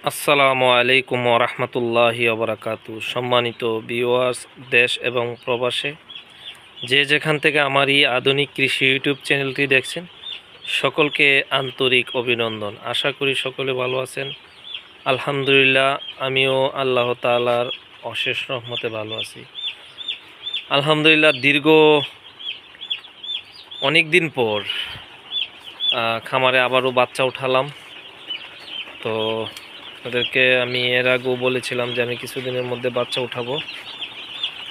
আসসালামু আলাইকুম ওরহমতুল্লাহি ওবরাকাতু। সম্মানিত ভিউয়ার্স, দেশ এবং প্রবাসে যে যেখান থেকে আমার এই আধুনিক কৃষি ইউটিউব চ্যানেলটি দেখছেন, সকলকে আন্তরিক অভিনন্দন। আশা করি সকলে ভালো আছেন। আলহামদুলিল্লাহ, আমিও আল্লাহ তাআলার অশেষ রহমতে ভালো আছি। আলহামদুলিল্লাহ, দীর্ঘ অনেক দিন পর খামারে আবারও বাচ্চা উঠালাম। তো ওদেরকে আমি এর আগেও বলেছিলাম যে আমি কিছুদিনের মধ্যে বাচ্চা উঠাবো।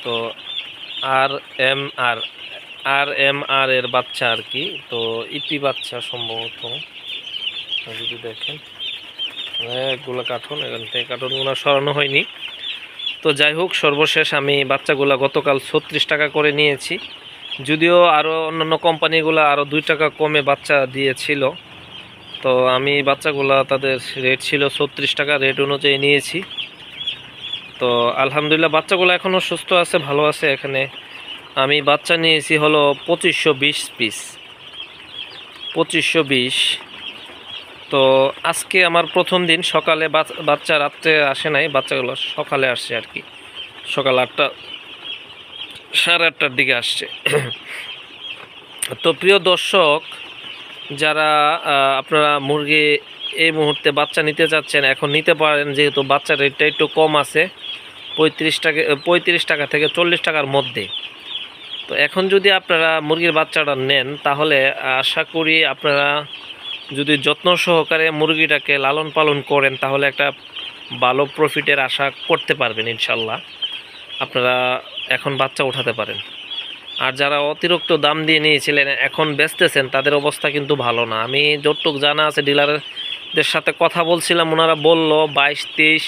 তো আর এম আর এর বাচ্চা আর কি। তো ইপি বাচ্চা সম্ভবত, যদি দেখেন অনেকগুলো কার্টুন, এখান থেকে কার্টুনগুলো সরানো হয়নি। তো যাই হোক, সর্বশেষ আমি বাচ্চাগুলো গতকাল 36 টাকা করে নিয়েছি। যদিও আরও অন্যান্য কোম্পানিগুলো আরও 2 টাকা কমে বাচ্চা দিয়েছিল। তো আমি বাচ্চাগুলা তাদের রেট ছিল 36 টাকা, রেট অনুযায়ী নিয়েছি। তো আলহামদুলিল্লাহ, বাচ্চাগুলো এখনও সুস্থ আছে, ভালো আছে। এখানে আমি বাচ্চা নিয়েছি হলো 2520 পিস, 2520। তো আজকে আমার প্রথম দিন। সকালে বাচ্চা রাত্রে আসে নাই, বাচ্চাগুলো সকালে আসছে আর কি। সকাল 8টা, সাড়ে 8টার দিকে আসছে। তো প্রিয় দর্শক, যারা আপনারা মুরগি এই মুহূর্তে বাচ্চা নিতে চাচ্ছেন, এখন নিতে পারেন, যেহেতু বাচ্চার রেটটা একটু কম আছে, 35 টাকা থেকে 40 টাকার মধ্যে। তো এখন যদি আপনারা মুরগির বাচ্চাটা নেন, তাহলে আশা করি আপনারা যদি যত্ন সহকারে মুরগিটাকে লালন পালন করেন, তাহলে একটা ভালো প্রফিটের আশা করতে পারবেন ইনশাল্লাহ। আপনারা এখন বাচ্চা উঠাতে পারেন। আর যারা অতিরিক্ত দাম দিয়ে নিয়েছিলেন, এখন বেচতেছেন, তাদের অবস্থা কিন্তু ভালো না। আমি যতটুকু জানা আছে, ডিলারদের সাথে কথা বলছিলাম, ওনারা বলল 22-23,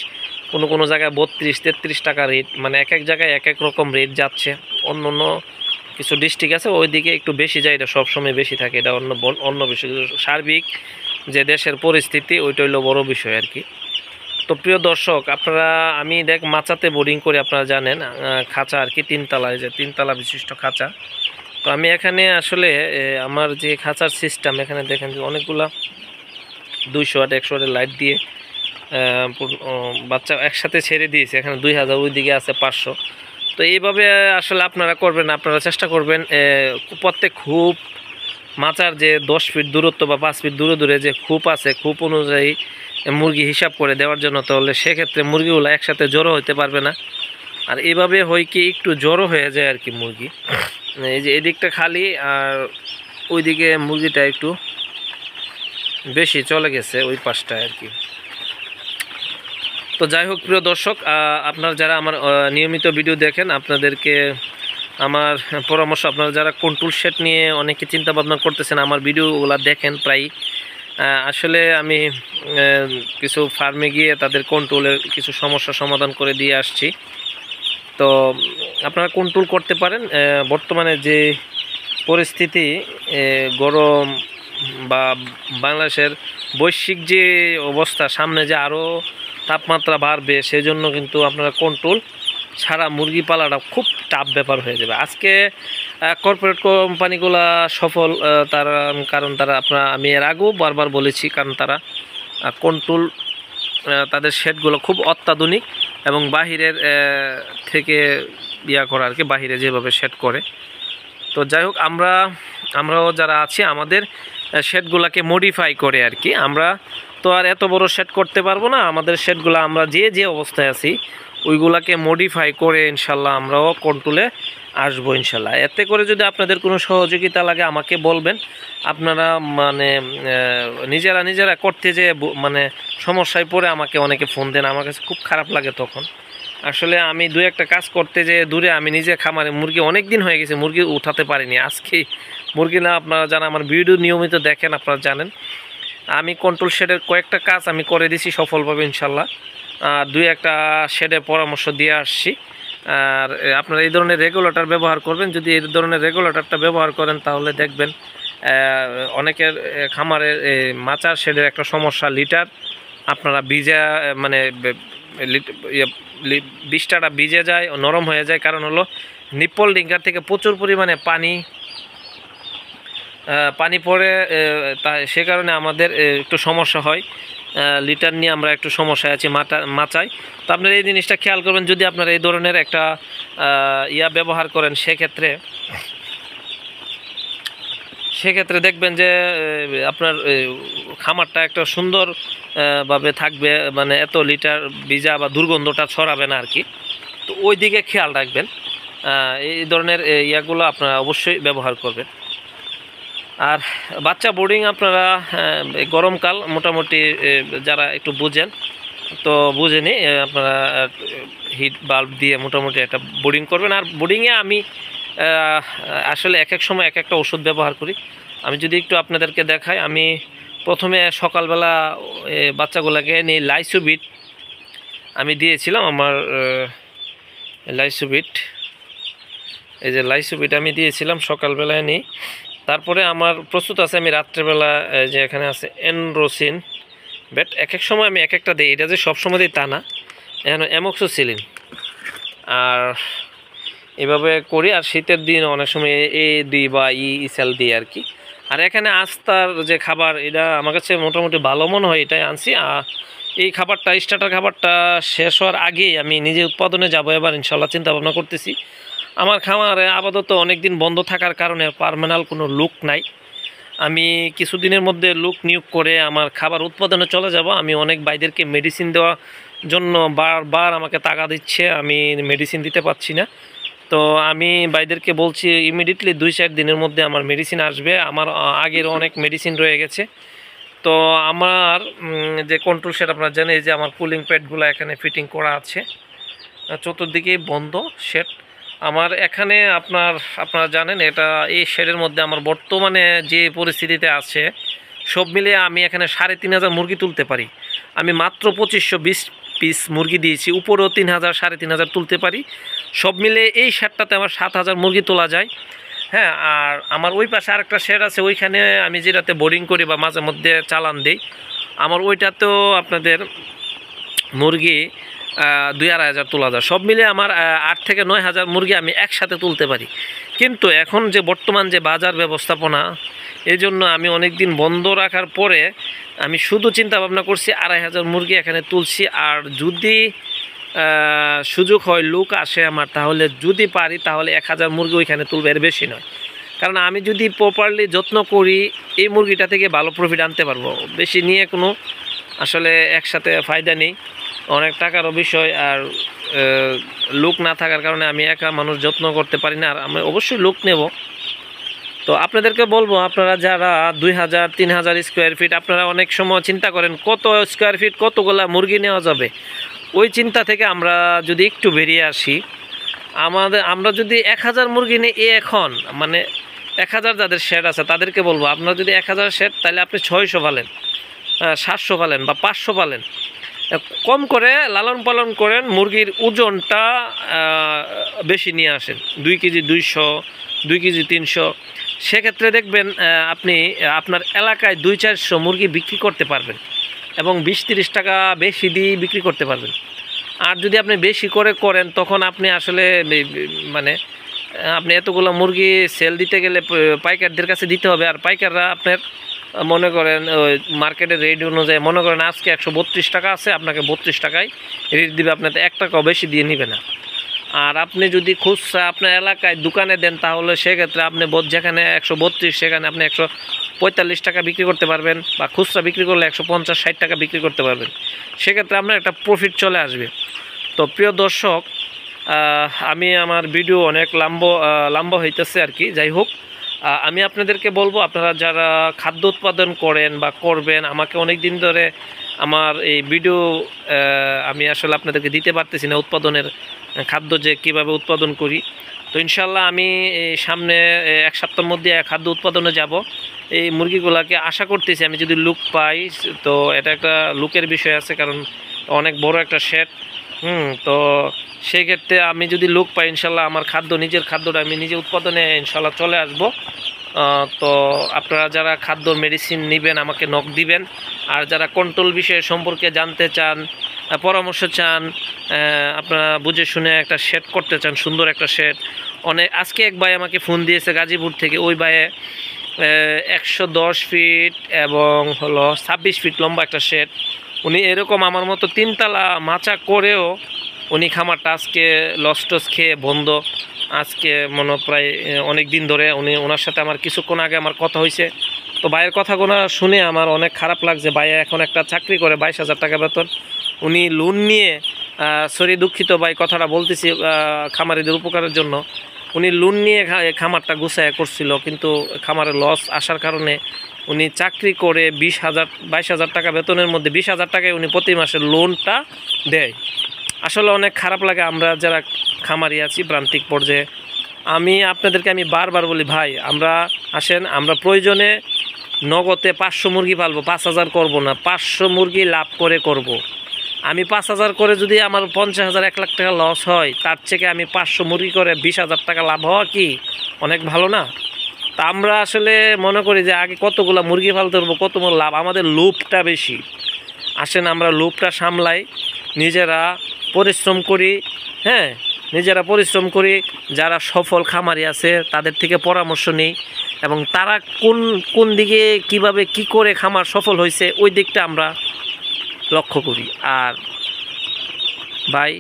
কোনো জায়গায় 32-33 টাকা রেট, মানে এক এক জায়গায় এক এক রকম রেট যাচ্ছে। অন্য অন্য কিছু ডিস্ট্রিক্ট আছে, ওইদিকে একটু বেশি যায়, এটা সবসময় বেশি থাকে, এটা অন্য বিষয়। সার্বিক যে দেশের পরিস্থিতি, ওইটা হইলো বড় বিষয় আর কি। তো প্রিয় দর্শক, আপনারা, আমি মাচাতে বোর্ডিং করে, আপনারা জানেন, খাঁচা আর কি, 3 তলায়, যে 3 তলা বিশিষ্ট খাঁচা। তো আমি এখানে আসলে আমার যে খাঁচার সিস্টেম, এখানে দেখেন যে অনেকগুলা 200 ওয়াট 100 ওয়াটের লাইট দিয়ে বাচ্চা একসাথে ছেড়ে দিয়েছে। এখানে 2000, ওইদিকে আছে 500। তো এইভাবে আসলে আপনারা করবেন, আপনারা চেষ্টা করবেন প্রত্যেক খুব মাচার যে 10 ফিট দূরত্ব বা 5 ফিট দূরে দূরে যে খুপ আছে, খুপ অনুযায়ী মুরগি হিসাব করে দেওয়ার জন্য। তাহলে সেক্ষেত্রে মুরগিগুলো একসাথে জড়ো হতে পারবে না। আর এভাবে হয় কি, একটু জড়ো হয়ে যায় আর কি মুরগি। এই যে এদিকটা খালি, আর ওইদিকে মুরগিটা একটু বেশি চলে গেছে, ওই পাশটায় আর কি। তো যাই হোক, প্রিয় দর্শক, আপনারা যারা আমার নিয়মিত ভিডিও দেখেন, আপনাদেরকে আমার পরামর্শ, আপনারা যারা কন্ট্রোল সেট নিয়ে অনেকে চিন্তা ভাবনা করতেছেন, আমার ভিডিওগুলো দেখেন প্রায়। আসলে আমি কিছু ফার্মে গিয়ে তাদের কন্ট্রোলের কিছু সমস্যা সমাধান করে দিয়ে আসছি। তো আপনারা কন্ট্রোল করতে পারেন। বর্তমানে যে পরিস্থিতি, গরম বা বাংলাদেশের বৈশ্বিক যে অবস্থা, সামনে যে আরও তাপমাত্রা বাড়বে, সেজন্য কিন্তু আপনারা কন্ট্রোল ছাড়া মুরগি পালাটা খুব টাফ ব্যাপার হয়ে যাবে। আজকে কর্পোরেট কোম্পানিগুলা সফল, তারা, কারণ তারা, আমি এর আগেও বারবার বলেছি, কারণ তারা কন্ট্রোল, তাদের শেডগুলো খুব অত্যাধুনিক এবং বাহিরের থেকে করা আর কি, বাহিরে যেভাবে শেড করে। তো যাই হোক, আমরাও যারা আছি, আমাদের শেডগুলোকে মডিফাই করে আর কি। আমরা তো আর এত বড় শেড করতে পারবো না। আমাদের শেডগুলো আমরা যে অবস্থায় আছি, ওইগুলাকে মডিফাই করে ইনশাল্লাহ আমরাও কন্ট্রোলে আসবো ইনশাল্লাহ। এতে করে যদি আপনাদের কোনো সহযোগিতা লাগে, আমাকে বলবেন। আপনারা মানে নিজেরা করতে যে মানে সমস্যায় পড়ে আমাকে অনেকে ফোন দেন, আমার কাছে খুব খারাপ লাগে তখন। আসলে আমি 2-1টা কাজ করতে যে দূরে, আমি নিজে খামারে মুরগি অনেক দিন হয়ে গেছে, মুরগি উঠাতে পারিনি। আজকে মুরগি না, আপনারা জানেন, আমার ভিডিও নিয়মিত দেখেন, আপনারা জানেন আমি কন্ট্রোল শেডের কয়েকটা কাজ আমি করে দিছি সফলভাবে ইনশাল্লাহ। 2-1টা শেডের পরামর্শ দিয়ে আসছি। আর আপনারা এই ধরনের রেগুলেটর ব্যবহার করবেন। যদি এই ধরনের রেগুলেটরটা ব্যবহার করেন, তাহলে দেখবেন অনেকের খামারের মাচার শেডের একটা সমস্যা, লিটার আপনারা ভিজা, মানে বিষ্ঠাটা ভিজে যায়, নরম হয়ে যায়। কারণ হলো নিপল ডিঙ্কার থেকে প্রচুর পরিমাণে পানি পড়ে, সে কারণে আমাদের একটু সমস্যা হয়। লিটার নিয়ে আমরা একটু সমস্যায় আছি মাচায়। তো আপনারা এই জিনিসটা খেয়াল করবেন, যদি আপনারা এই ধরনের একটা ব্যবহার করেন সেক্ষেত্রে দেখবেন যে আপনার খামারটা একটা সুন্দর ভাবে থাকবে, মানে এত লিটার ভিজা বা দুর্গন্ধটা ছড়াবে না আর কি। তো ওই দিকে খেয়াল রাখবেন, এই ধরনের ইয়াগুলো আপনারা অবশ্যই ব্যবহার করবেন। আর বাচ্চা বোর্ডিং আপনারা গরমকাল মোটামুটি যারা একটু বুঝেন তো বুঝেনি, আপনারা হিট বাল্ব দিয়ে মোটামুটি একটা বোর্ডিং করবেন। আর বোর্ডিংয়ে আমি আসলে এক এক সময় এক একটা ওষুধ ব্যবহার করি। আমি যদি একটু আপনাদেরকে দেখাই, আমি প্রথমে সকালবেলা বাচ্চাগুলোকে নিয়ে লাইসোবিট আমি দিয়েছিলাম। আমার লাইসোবিট, এই যে লাইসোবিট আমি দিয়েছিলাম সকালবেলায় নিই। তারপরে আমার প্রস্তুত আছে আমি রাত্রেবেলা যে এখানে আছে এনরোসিন বেট, এক এক সময় আমি এক একটা দিই, এটা যে সবসময় দিই তা না। এখন অ্যামোক্সিসিলিন আর এভাবে করি। আর শীতের দিন অনেক সময় এ দিই বা ইসেল দিই আর কি। আর এখানে আস্তার যে খাবার, এটা আমার কাছে মোটামুটি ভালো মনে হয়, এটাই আনছি। এই খাবারটা স্টার্টার খাবারটা শেষ হওয়ার আগেই আমি নিজে উৎপাদনে যাব এবার ইনশাল্লাহ, চিন্তা ভাবনা করতেছি। আমার খামারে আপাতত অনেক দিন বন্ধ থাকার কারণে পার্মানেন্ট কোনো লুক নাই। আমি কিছুদিনের মধ্যে লুক নিয়োগ করে আমার খাবার উৎপাদনে চলে যাব। আমি অনেক ভাইদেরকে মেডিসিন দেওয়ার জন্য বারবার আমাকে টাকা দিচ্ছে, আমি মেডিসিন দিতে পারছি না। তো আমি ভাইদেরকে বলছি ইমিডিয়েটলি 2-4 দিনের মধ্যে আমার মেডিসিন আসবে। আমার আগের অনেক মেডিসিন রয়ে গেছে। তো আমার যে কন্ট্রোল শেড আপনারা জানেন, এই যে আমার কুলিং প্যাডগুলো এখানে ফিটিং করা আছে, চতুর্দিকেই বন্ধ শেড আমার এখানে। আপনারা জানেন এটা এই শেডের মধ্যে আমার বর্তমানে যে পরিস্থিতিতে আছে সব মিলিয়ে আমি এখানে 3500 মুরগি তুলতে পারি। আমি মাত্র 2520 পিস মুরগি দিয়েছি, উপরেও 3000 3500 তুলতে পারি। সব মিলে এই শেডটাতে আমার 7000 মুরগি তোলা যায়। হ্যাঁ, আর আমার ওই পাশে আরেকটা শেড আছে, ওইখানে আমি যেটাতে বোর্ডিং করি বা মাঝে মধ্যে চালান দিই, আমার ওইটাতেও আপনাদের মুরগি 2-2.5 তোলা যায়। সব মিলে আমার 8 থেকে 9000 মুরগি আমি একসাথে তুলতে পারি। কিন্তু এখন যে বর্তমান যে বাজার ব্যবস্থাপনা, এই জন্য আমি অনেক দিন বন্ধ রাখার পরে আমি শুধু চিন্তা ভাবনা করছি 2500 মুরগি এখানে তুলছি। আর যদি সুযোগ হয়, লুক আসে আমার, তাহলে যদি পারি তাহলে 1000 মুরগি ওইখানে তুলবে, এর বেশি নয়। কারণ আমি যদি প্রপারলি যত্ন করি এই মুরগিটা থেকে ভালো প্রফিট আনতে পারবো। বেশি নিয়ে কোনো আসলে একসাথে ফায়দা নেই, অনেক টাকারও বিষয়। আর লোক না থাকার কারণে আমি একা মানুষ যত্ন করতে পারি না। আর আমি অবশ্যই লোক নেব। তো আপনাদেরকে বলবো, আপনারা যারা 2000-3000 স্কোয়ার ফিট, আপনারা অনেক সময় চিন্তা করেন কত স্কোয়ার ফিট কতগুলা মুরগি নেওয়া যাবে। ওই চিন্তা থেকে আমরা যদি একটু বেরিয়ে আসি, আমরা যদি 1000 মুরগি নিই, এখন মানে 1000 যাদের শেড আছে তাদেরকে বলবো, আপনারা যদি 1000 শেড, তাহলে আপনি 600 পালেন, 700 পালেন বা 500 পালেন, কম করে লালন পালন করেন, মুরগির ওজনটা বেশি নিয়ে আসেন, 2 কেজি 200, 2 কেজি 300। সেক্ষেত্রে দেখবেন আপনি আপনার এলাকায় 200-400 মুরগি বিক্রি করতে পারবেন এবং 20-30 টাকা বেশি দিয়ে বিক্রি করতে পারবেন। আর যদি আপনি বেশি করেন, তখন আপনি আসলে মানে আপনি এতগুলো মুরগি সেল দিতে গেলে পাইকারদের কাছে দিতে হবে। আর পাইকাররা আপনার মনে করেন ওই মার্কেটের রেট অনুযায়ী, মনে করেন আজকে 132 টাকা আছে, আপনাকে 32 টাকায় রেট দিবে, আপনার 1 টাকাও বেশি দিয়ে নিবে না। আর আপনি যদি খুচরা আপনার এলাকায় দোকানে দেন, তাহলে সেক্ষেত্রে আপনি যেখানে 132 সেখানে আপনি 145 টাকা বিক্রি করতে পারবেন, বা খুচরা বিক্রি করলে 150-60 টাকা বিক্রি করতে পারবেন। সেক্ষেত্রে আপনার একটা প্রফিট চলে আসবে। তো প্রিয় দর্শক, আমি আমার ভিডিও অনেক লম্বা হইতেছে আর কি। যাই হোক, আমি আপনাদেরকে বলবো, আপনারা যারা খাদ্য উৎপাদন করেন বা করবেন, আমাকে অনেক দিন ধরে আমার এই ভিডিও আমি আসলে আপনাদেরকে দিতে পারতেছি না, উৎপাদনের খাদ্য যে কিভাবে উৎপাদন করি। তো ইনশাল্লাহ আমি সামনে 1 সপ্তাহের মধ্যে খাদ্য উৎপাদনে যাব। এই মুরগিগুলোকে আশা করতেছি আমি যদি লুক পাই, তো এটা একটা লুকের বিষয় আছে, কারণ অনেক বড় একটা শেড। তো সেই ক্ষেত্রে আমি যদি লোক পাই, ইনশাল্লাহ আমার নিজের খাদ্যটা আমি নিজে উৎপাদনে ইনশাল্লাহ চলে আসব। তো আপনারা যারা খাদ্য মেডিসিন নেবেন আমাকে নক দিবেন। আর যারা কন্ট্রোল বিষয় সম্পর্কে জানতে চান, পরামর্শ চান, আপনারা বুঝে শুনে একটা শেড করতে চান, সুন্দর একটা শেড। আজকে এক ভাই আমাকে ফোন দিয়েছে গাজীপুর থেকে। ওই ভাইয়ে 110 ফিট এবং হলো 26 ফিট লম্বা একটা শেড। উনি এরকম আমার মতো 3 তলা মাচা করেও উনি খামারটা আজকে লস টস খেয়ে বন্ধ। আজকে মনে প্রায় অনেক দিন ধরে ওনার সাথে আমার কিছুক্ষণ আগে আমার কথা হয়েছে। তো ভাইয়ের কথাগুলো শুনে আমার অনেক খারাপ লাগছে। ভাই এখন একটা চাকরি করে 22,000 টাকা বেতন। উনি লোন নিয়ে সরি দুঃখিত ভাই কথাটা বলতেছি খামারিদের উপকারের জন্য। উনি লোন নিয়ে খামারটা গুছায় করছিল, কিন্তু খামারে লস আসার কারণে উনি চাকরি করে 22,000 টাকা বেতনের মধ্যে 20,000 টাকায় উনি প্রতি মাসে লোনটা দেয়। আসলে অনেক খারাপ লাগে আমরা যারা খামারি আছি প্রান্তিক পর্যায়ে। আপনাদেরকে আমি বারবার বলি ভাই, আমরা প্রয়োজনে নগদে 500 মুরগি পালবো, 5,000 করবো না, 500 মুরগি লাভ করে করব। আমি 5,000 করে যদি আমার 50,000 1 লাখ টাকা লস হয়, তার থেকে আমি 500 মুরগি করে 20,000 টাকা লাভ হওয়া কি অনেক ভালো না? তা আমরা আসলে মনে করি যে আগে কতগুলো মুরগি পালতে পারবো, কত লাভ, আমাদের লোভটা বেশি। আসেন আমরা লোভটা সামলাই, নিজেরা পরিশ্রম করি। হ্যাঁ, নিজেরা পরিশ্রম করি। যারা সফল খামারি আছে তাদের থেকে পরামর্শ নিই এবং তারা কোন দিকে কিভাবে কি করে খামার সফল হয়েছে ওই দিকটা আমরা লক্ষ্য করি। আর ভাই,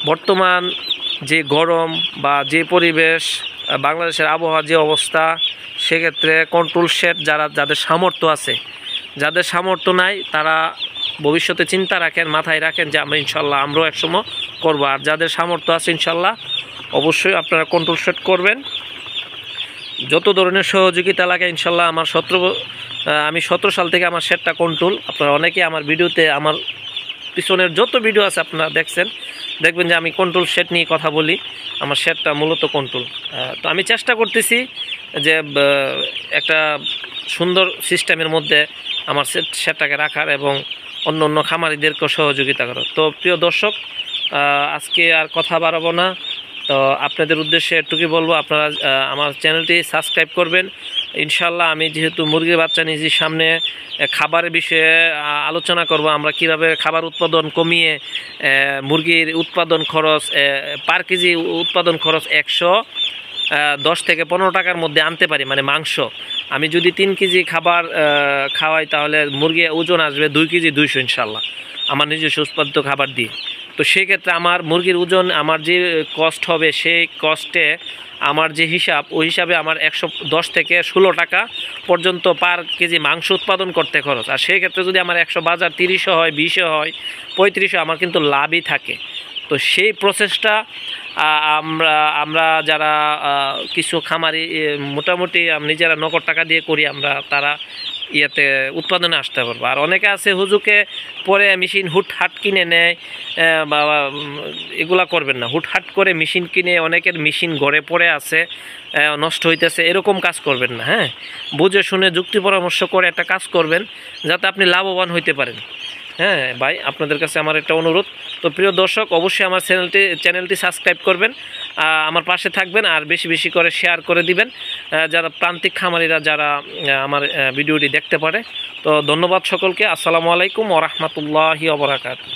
বর্তমান যে গরম বা যে পরিবেশ, বাংলাদেশের আবহাওয়ার যে অবস্থা, সেক্ষেত্রে কন্ট্রোল শেড যাদের সামর্থ্য আছে, যাদের সামর্থ্য নাই তারা ভবিষ্যতে চিন্তা রাখেন, মাথায় রাখেন যে আমরা ইনশাল্লাহ আমরাও একসময় করবো। আর যাদের সামর্থ্য আছে ইনশাল্লাহ অবশ্যই আপনারা কন্ট্রোল শেড করবেন। যত ধরনের সহযোগিতা লাগে ইনশাল্লাহ আমি 17 সাল থেকে আমার শেডটা কন্ট্রোল। আপনারা অনেকে আমার ভিডিওতে, আমার পিছনের যত ভিডিও আছে আপনারা দেখবেন যে আমি কন্ট্রোল শেড নিয়ে কথা বলি। আমার শেডটা মূলত কন্ট্রোল। তো আমি চেষ্টা করতেছি যে একটা সুন্দর সিস্টেমের মধ্যে আমার শেডটাকে রাখার এবং অন্য খামারিদেরকেও সহযোগিতা করার। তো প্রিয় দর্শক, আজকে আর কথা বাড়াবো না। তো আপনাদের উদ্দেশ্যে এটুকুই বলবো, আপনারা আমার চ্যানেলটি সাবস্ক্রাইব করবেন। ইনশাল্লাহ আমি যেহেতু মুরগির বাচ্চা নিজের সামনে খাবারের বিষয়ে আলোচনা করব, আমরা কিভাবে খাবার উৎপাদন কমিয়ে মুরগির উৎপাদন খরচ পার কেজি উৎপাদন খরচ 110 থেকে 15 টাকার মধ্যে আনতে পারি। মানে মাংস আমি যদি 3 কেজি খাবার খাওয়াই তাহলে মুরগির ওজন আসবে 2 কেজি 200 ইনশাল্লাহ, আমার নিজস্ব উৎপাদিত খাবার দিয়ে। তো সেই ক্ষেত্রে আমার মুরগির ওজন, আমার যে কস্ট হবে সেই কস্টে আমার যে হিসাব, ওই হিসাবে আমার 110 থেকে 16 টাকা পর্যন্ত পার কেজি মাংস উৎপাদন করতে খরচ। আর সেই ক্ষেত্রে যদি আমার 100 বাজার 30 হয়, 20 হয়, 35, আমার কিন্তু লাভই থাকে। তো সেই প্রসেসটা আমরা যারা কিছু খামারি মোটামুটি নিজেরা নগদ টাকা দিয়ে করি, তারা ইয়েতে উৎপাদনে আসতে পারবো। আর অনেকে আছে হুজুকে পরে মেশিন হুটহাট কিনে নেয়, বা এগুলা করবেন না। হুটহাট করে মেশিন কিনে অনেকের মেশিন ঘরে পড়ে আছে, নষ্ট হইতেছে, এরকম কাজ করবেন না। হ্যাঁ, বুঝে শুনে যুক্তি পরামর্শ করে একটা কাজ করবেন যাতে আপনি লাভবান হইতে পারেন। হ্যাঁ ভাই, আপনাদের কাছে আমার একটা অনুরোধ। তো প্রিয় দর্শক, অবশ্যই আমার চ্যানেলটি সাবস্ক্রাইব করবেন, আমার পাশে থাকবেন, আর বেশি বেশি করে শেয়ার করে দিবেন যারা প্রান্তিক খামারিরা যারা আমার ভিডিওটি দেখতে পারে। তো ধন্যবাদ সকলকে। আসসালামু আলাইকুম ওয়া রাহমাতুল্লাহি ওয়া বারাকাতুহু।